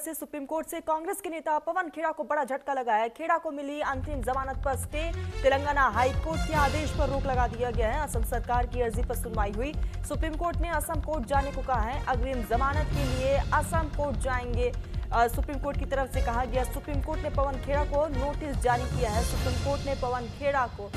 से supreme court से कांग्रेस के नेता पवन खेड़ा को बड़ा झटका लगा है। खेड़ा को मिली अंतरिम जमानत पर स्टे। तेलंगाना हाई कोर्ट के आदेश पर रोक लगा दिया गया है। असम सरकार की अर्जी पर सुनवाई हुई। सुप्रीम कोर्ट ने असम कोर्ट जाने को कहा है। अग्रिम जमानत के लिए असम कोर्ट जाएंगे। सुप्रीम कोर्ट की तरफ से कहा गया। सुप्रीम कोर्ट ने पवन खेड़ा को नोटिस जारी किया है। सुप्रीम कोर्ट ने पवन खेड़ा को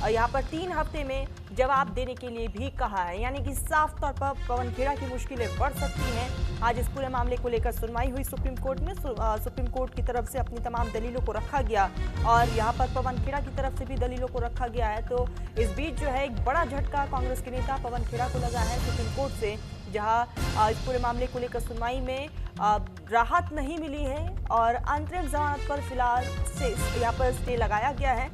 यहाँ पर 3 हफ्ते में जवाब देने के लिए भी कहा है, यानी कि साफ तौर पर पवन खेड़ा की मुश्किलें बढ़ सकती हैं। आज इस पूरे मामले को लेकर सुनवाई हुई सुप्रीम कोर्ट में। सुप्रीम कोर्ट की तरफ से अपनी तमाम दलीलों को रखा गया और यहाँ पर पवन खेड़ा की तरफ से भी दलीलों को रखा गया है। तो इस बीच जो है एक बड़ा झटका कांग्रेस के नेता पवन खेड़ा को लगा है सुप्रीम कोर्ट से, जहां इस पूरे मामले को लेकर सुनवाई में राहत नहीं मिली है और अंतरिम जमानत पर फिलहाल से यहाँ पर स्टे लगाया गया है।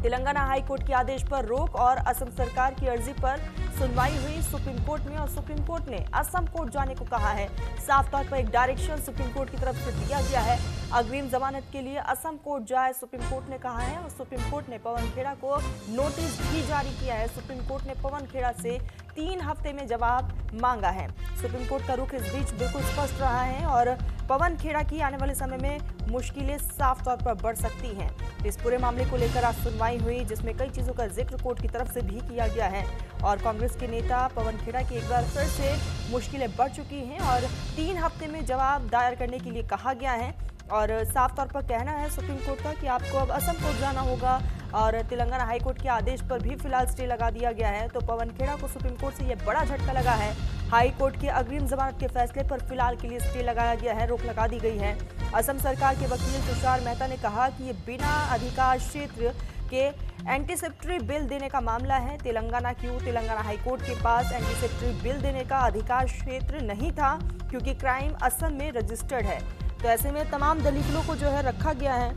तेलंगाना हाई कोर्ट के आदेश पर रोक और असम सरकार की अर्जी पर सुनवाई हुई सुप्रीम कोर्ट में और सुप्रीम कोर्ट ने असम कोर्ट जाने को कहा है। साफ तौर पर एक डायरेक्शन सुप्रीम कोर्ट की तरफ से दिया गया है। अग्रिम जमानत के लिए असम कोर्ट जाए, सुप्रीम कोर्ट ने कहा है और सुप्रीम कोर्ट ने पवन खेड़ा को नोटिस भी जारी किया है। सुप्रीम कोर्ट ने पवन खेड़ा से 3 हफ्ते में जवाब मांगा है। सुप्रीम कोर्ट का रुख इस बीच बिल्कुल स्पष्ट रहा है और पवन खेड़ा की आने वाले समय में मुश्किलें साफ तौर पर बढ़ सकती हैं। इस पूरे मामले को लेकर आज सुनवाई हुई, जिसमें कई चीजों का जिक्र कोर्ट की तरफ से भी किया गया है और कांग्रेस के नेता पवन खेड़ा की एक बार फिर से मुश्किलें बढ़ चुकी हैं और 3 हफ्ते में जवाब दायर करने के लिए कहा गया है। और साफ तौर पर कहना है सुप्रीम कोर्ट का कि आपको अब असम कोर्ट जाना होगा और तेलंगाना हाई कोर्ट के आदेश पर भी फिलहाल स्टे लगा दिया गया है। तो पवन खेड़ा को सुप्रीम कोर्ट से यह बड़ा झटका लगा है। हाई कोर्ट के अग्रिम जमानत के फैसले पर फिलहाल के लिए स्टे लगाया गया है, रोक लगा दी गई है। असम सरकार के वकील तुषार मेहता ने कहा कि ये बिना अधिकार क्षेत्र के एंटीसेप्टरी बिल देने का मामला है। तेलंगाना हाई कोर्ट के पास एंटीसेप्टरी बिल देने का अधिकार क्षेत्र नहीं था क्योंकि क्राइम असम में रजिस्टर्ड है। तो ऐसे में तमाम दलीलों को जो है रखा गया है,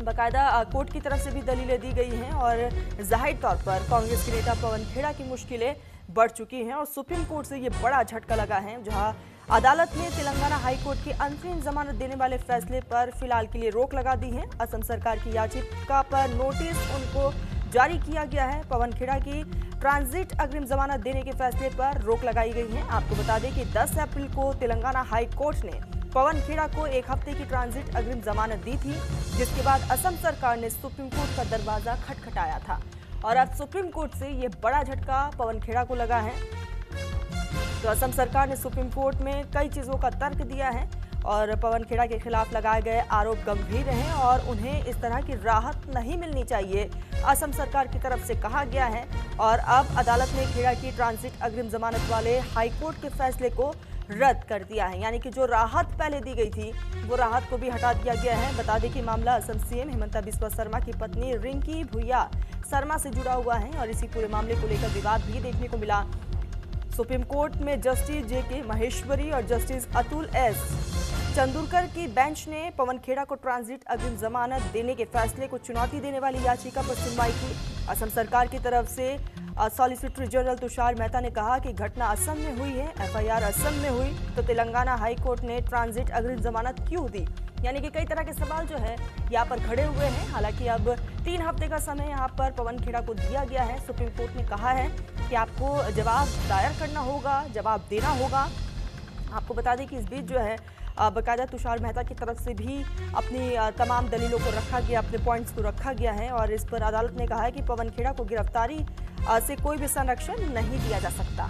बाकायदा कोर्ट की तरफ से भी दलीलें दी गई हैं और जाहिर तौर पर कांग्रेस के नेता पवन खेड़ा की मुश्किलें बढ़ चुकी हैं और सुप्रीम कोर्ट से ये बड़ा झटका लगा है, जहां अदालत ने तेलंगाना हाई कोर्ट के अंतरिम जमानत देने वाले फैसले पर फिलहाल के लिए रोक लगा दी है। असम सरकार की याचिका पर नोटिस उनको जारी किया गया है। पवन खेड़ा की ट्रांजिट अग्रिम जमानत देने के फैसले पर रोक लगाई गई है। आपको बता दें कि 10 अप्रैल को तेलंगाना हाई कोर्ट ने पवन खेड़ा को 1 हफ्ते की ट्रांजिट अग्रिम जमानत दी थी, जिसके बाद असम सरकार ने सुप्रीम कोर्ट का दरवाजा खटखटाया था और अब सुप्रीम कोर्ट से ये बड़ा झटका पवन खेड़ा को लगा है। तो असम सरकार ने सुप्रीम कोर्ट में कई चीजों का तर्क दिया है और पवन खेड़ा के खिलाफ लगाए गए आरोप गंभीर हैं और उन्हें इस तरह की राहत नहीं मिलनी चाहिए, असम सरकार की तरफ से कहा गया है। और अब अदालत ने खेड़ा की ट्रांजिट अग्रिम जमानत वाले हाई कोर्ट के फैसले को रद्द कर दिया है, यानी कि जो राहत पहले दी गई थी वो राहत को भी हटा दिया गया है। बता दें कि मामला असम सीएम हिमंता बिस्वा शर्मा की पत्नी रिंकी भुइया शर्मा से जुड़ा हुआ है और इसी पूरे मामले को लेकर विवाद भी देखने को मिला। सुप्रीम कोर्ट में जस्टिस जेके महेश्वरी और जस्टिस अतुल एस चंदुरकर की बेंच ने पवन खेड़ा को ट्रांजिट अग्रिम जमानत देने के फैसले को चुनौती देने वाली याचिका पर सुनवाई की। असम सरकार की तरफ से सॉलिसिटर जनरल तुषार मेहता ने कहा कि घटना असम में हुई है, एफआईआर असम में हुई, तो तेलंगाना हाई कोर्ट ने ट्रांजिट अग्रिम जमानत क्यों दी। यानी कि कई तरह के सवाल जो है यहाँ पर खड़े हुए हैं। हालांकि अब 3 हफ्ते का समय यहाँ पर पवन खेड़ा को दिया गया है। सुप्रीम कोर्ट ने कहा है कि आपको जवाब दायर करना होगा, जवाब देना होगा। आपको बता दें कि इस बीच जो है बाकायदा तुषार मेहता की तरफ से भी अपनी तमाम दलीलों को रखा गया, अपने पॉइंट्स को रखा गया है और इस पर अदालत ने कहा है कि पवन खेड़ा को गिरफ्तारी से कोई भी संरक्षण नहीं दिया जा सकता।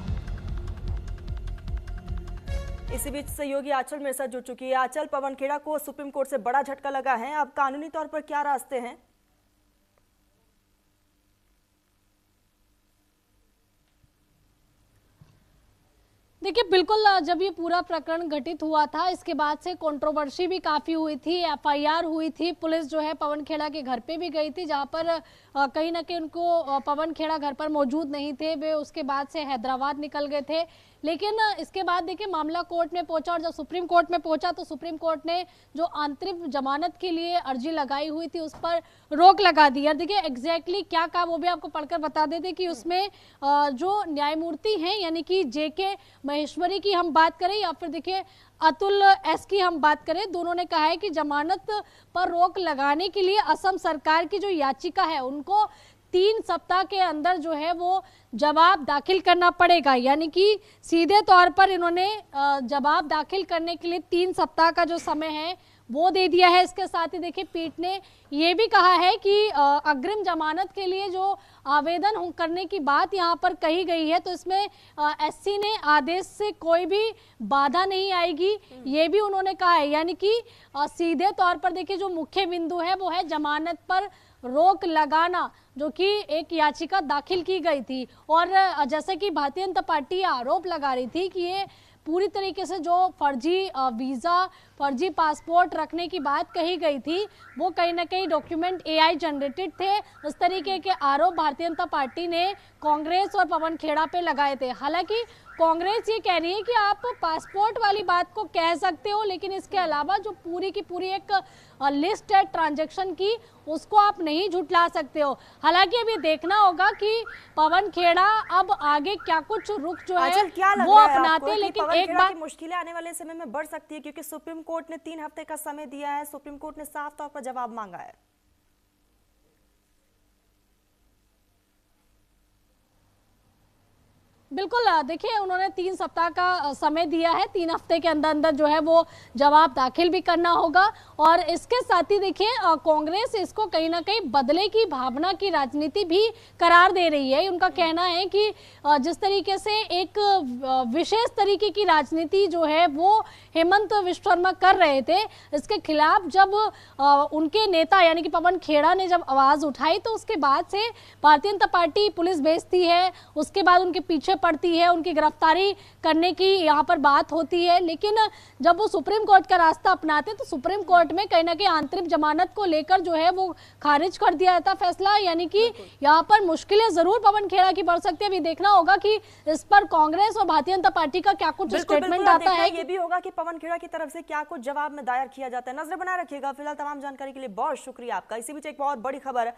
इसी बीच सहयोगी आंचल मेरे साथ जुड़ चुकी है। आंचल, पवन खेड़ा को सुप्रीम कोर्ट से बड़ा झटका लगा है, अब कानूनी तौर पर क्या रास्ते हैं? देखिए, बिल्कुल जब ये पूरा प्रकरण घटित हुआ था इसके बाद से कंट्रोवर्सी भी काफ़ी हुई थी, एफआईआर हुई थी। पुलिस जो है पवन खेड़ा के घर पे भी गई थी, जहां पर कहीं ना कहीं उनको पवन खेड़ा घर पर मौजूद नहीं थे, वे उसके बाद से हैदराबाद निकल गए थे। लेकिन इसके बाद देखिए मामला कोर्ट में पहुंचा और जब सुप्रीम कोर्ट में पहुंचा तो सुप्रीम कोर्ट ने जो अंतरिम जमानत के लिए अर्जी लगाई हुई थी उस पर रोक लगा दी। और देखिए एग्जैक्टली क्या कहा वो भी आपको पढ़कर बता देते कि उसमें जो न्यायमूर्ति हैं यानी कि जेके महेश्वरी की हम बात करें या फिर देखिए अतुल एस की हम बात करें, दोनों ने कहा है कि जमानत पर रोक लगाने के लिए असम सरकार की जो याचिका है उनको 3 सप्ताह के अंदर जो है वो जवाब दाखिल करना पड़ेगा, यानी कि सीधे तौर पर इन्होंने जवाब दाखिल करने के लिए 3 सप्ताह का जो समय है वो दे दिया है। इसके साथ ही देखिए पीठ ने ये भी कहा है कि अग्रिम जमानत के लिए जो आवेदन करने की बात यहाँ पर कही गई है, तो इसमें एससी ने आदेश से कोई भी बाधा नहीं आएगी, ये भी उन्होंने कहा है। यानी कि सीधे तौर पर देखिए जो मुख्य बिंदु है वो है जमानत पर रोक लगाना, जो कि एक याचिका दाखिल की गई थी। और जैसे कि भारतीय जनता पार्टी आरोप लगा रही थी कि ये पूरी तरीके से जो फर्जी वीज़ा, फर्जी पासपोर्ट रखने की बात कही गई थी वो कहीं ना कहीं डॉक्यूमेंट एआई जनरेटेड थे। इस तरीके के आरोप भारतीय जनता पार्टी ने कांग्रेस और पवन खेड़ा पे लगाए थे। हालांकि कांग्रेस ये कह रही है कि आप पासपोर्ट वाली बात को कह सकते हो, लेकिन इसके अलावा जो पूरी की पूरी एक लिस्ट है ट्रांजैक्शन की, उसको आप नहीं झुठला सकते हो। हालांकि अभी देखना होगा कि पवन खेड़ा अब आगे क्या कुछ रुख जो है वो अपनाते, लेकिन एक बात मुश्किलें आने वाले समय में बढ़ सकती है, क्योंकि सुप्रीम कोर्ट ने 3 हफ्ते का समय दिया है। सुप्रीम कोर्ट ने साफ तौर पर जवाब मांगा है। बिल्कुल, देखिए उन्होंने 3 सप्ताह का समय दिया है, 3 हफ्ते के अंदर अंदर जो है वो जवाब दाखिल भी करना होगा। और इसके साथ ही देखिए कांग्रेस इसको कहीं ना कहीं बदले की भावना की राजनीति भी करार दे रही है। उनका कहना है कि जिस तरीके से एक विशेष तरीके की राजनीति जो है वो हेमंत विश्व शर्मा कर रहे थे, इसके खिलाफ जब उनके नेता यानी कि पवन खेड़ा ने जब आवाज उठाई, तो उसके बाद से भारतीय जनता पार्टी पुलिस भेजती है, उसके बाद उनके पीछे पड़ती है, उनकी गिरफ्तारी करने की यहाँ पर बात होती है। लेकिन जब वो सुप्रीम कोर्ट का रास्ता अपनाते तो सुप्रीम कोर्ट में कहीं ना कहीं आंतरिक जमानत को लेकर जो है वो खारिज कर दिया जाता फैसला। यानी कि यहाँ पर मुश्किलें जरूर पवन खेड़ा की बढ़ सकती है। अभी देखना होगा कि इस पर कांग्रेस और भारतीय जनता पार्टी का क्या कुछ स्टेटमेंट आता है। ये भी होगा कि पवन खेड़ा की तरफ से क्या कुछ जवाब में दायर किया जाता है। नजर बनाए रखिएगा। फिलहाल तमाम जानकारी के लिए बहुत शुक्रिया आपका। इसी बीच एक बहुत बड़ी खबर